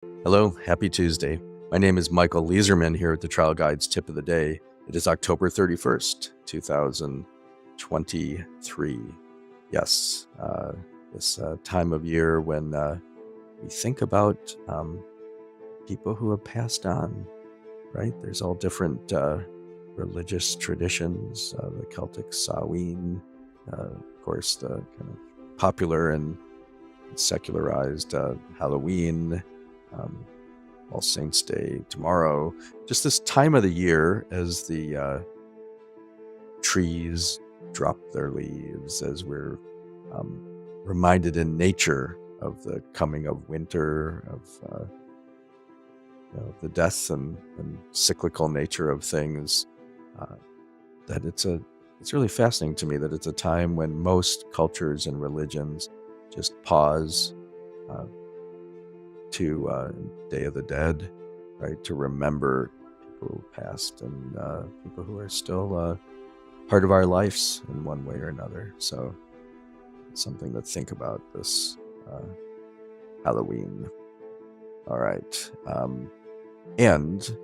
Hello, happy Tuesday. My name is Michael Leeserman here at the Trial Guides Tip of the Day. It is October 31st, 2023. Yes, this time of year when we think about people who have passed on, right? There's all different religious traditions, the Celtic Samhain, of course, the kind of popular and secularized Halloween, All Saints Day tomorrow. Just this time of the year as the trees drop their leaves, as we're reminded in nature of the coming of winter, of the death and cyclical nature of things. That it's really fascinating to me that it's a time when most cultures and religions just pause to Day of the Dead, right? To remember people who passed and people who are still part of our lives in one way or another. So it's something to think about this Halloween. All right. And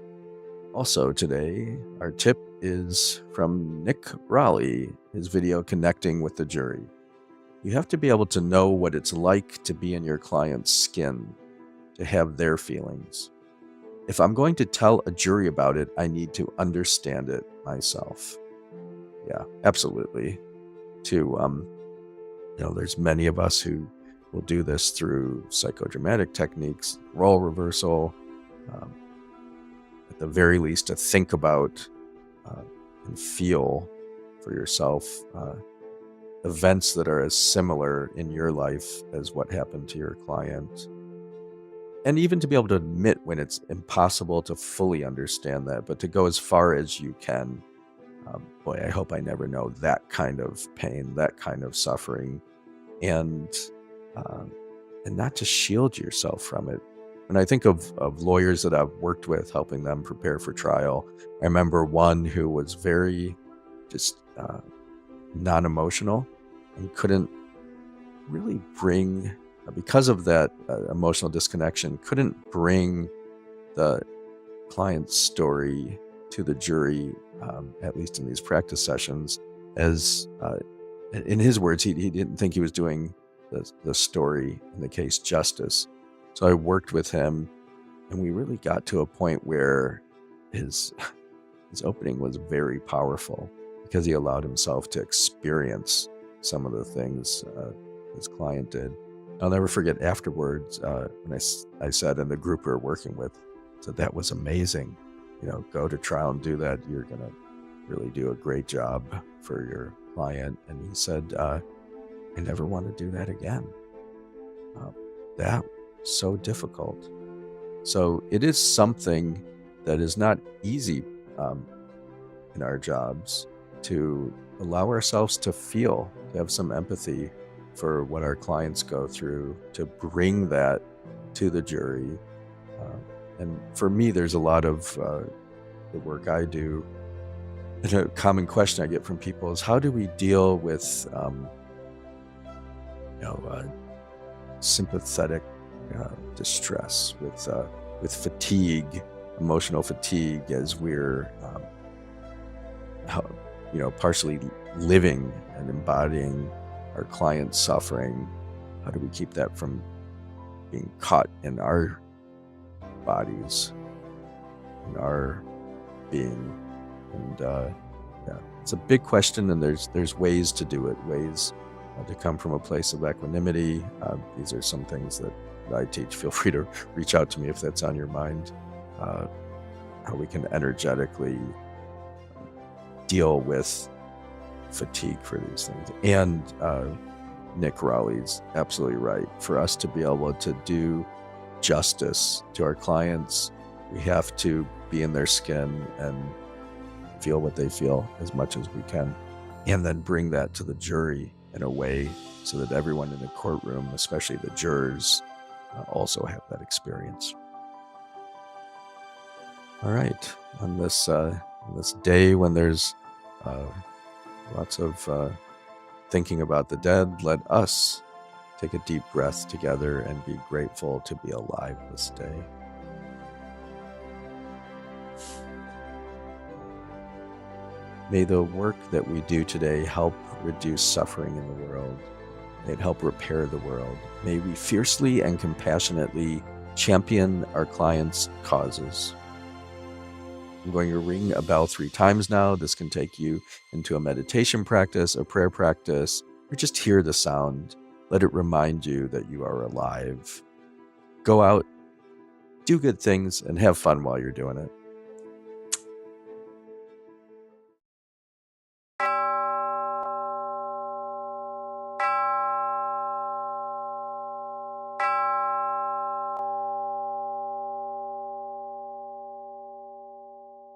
also today, our tip is from Nick Rowley, his video Connecting with the Jury. You have to be able to know what it's like to be in your client's skin, to have their feelings. If I'm going to tell a jury about it, I need to understand it myself. Yeah, absolutely. There's many of us who will do this through psychodramatic techniques, role reversal, at the very least to think about and feel for yourself events that are as similar in your life as what happened to your client. And even to be able to admit when it's impossible to fully understand that, but to go as far as you can. Boy, I hope I never know that kind of pain, that kind of suffering, and not to shield yourself from it. When I think of lawyers that I've worked with, helping them prepare for trial, I remember one who was very just non-emotional and couldn't really bring, because of that emotional disconnection, couldn't bring the client's story to the jury, at least in these practice sessions, as in his words, he didn't think he was doing the story in the case justice. So I worked with him, and we really got to a point where his opening was very powerful because he allowed himself to experience some of the things his client did. I'll never forget afterwards when I said, and the group we were working with said, that was amazing. Go to trial and do that. You're going to really do a great job for your client. And he said, I never want to do that again. That was so difficult. So it is something that is not easy in our jobs, to allow ourselves to feel, to have some empathy for what our clients go through, to bring that to the jury. And for me, there's a lot of the work I do. And a common question I get from people is, how do we deal with sympathetic distress, with fatigue, emotional fatigue, as we're partially living and embodying our client's suffering? How do we keep that from being caught in our bodies, in our being? And it's a big question, and there's ways to do it, ways to come from a place of equanimity. These are some things that I teach. Feel free to reach out to me if that's on your mind. How we can energetically deal with fatigue for these things. And Nick Rowley's absolutely right. For us to be able to do justice to our clients, we have to be in their skin and feel what they feel as much as we can, and then bring that to the jury in a way so that everyone in the courtroom, especially the jurors, also have that experience. All right, on this day when there's lots of thinking about the dead, let us Take a deep breath together and be grateful to be alive this day. May the work that we do today help reduce suffering in the world. May it help repair the world. May we fiercely and compassionately champion our clients' causes. I'm going to ring a bell 3 times now. This can take you into a meditation practice, a prayer practice, or just hear the sound. Let it remind you that you are alive. Go out, do good things, and have fun while you're doing it.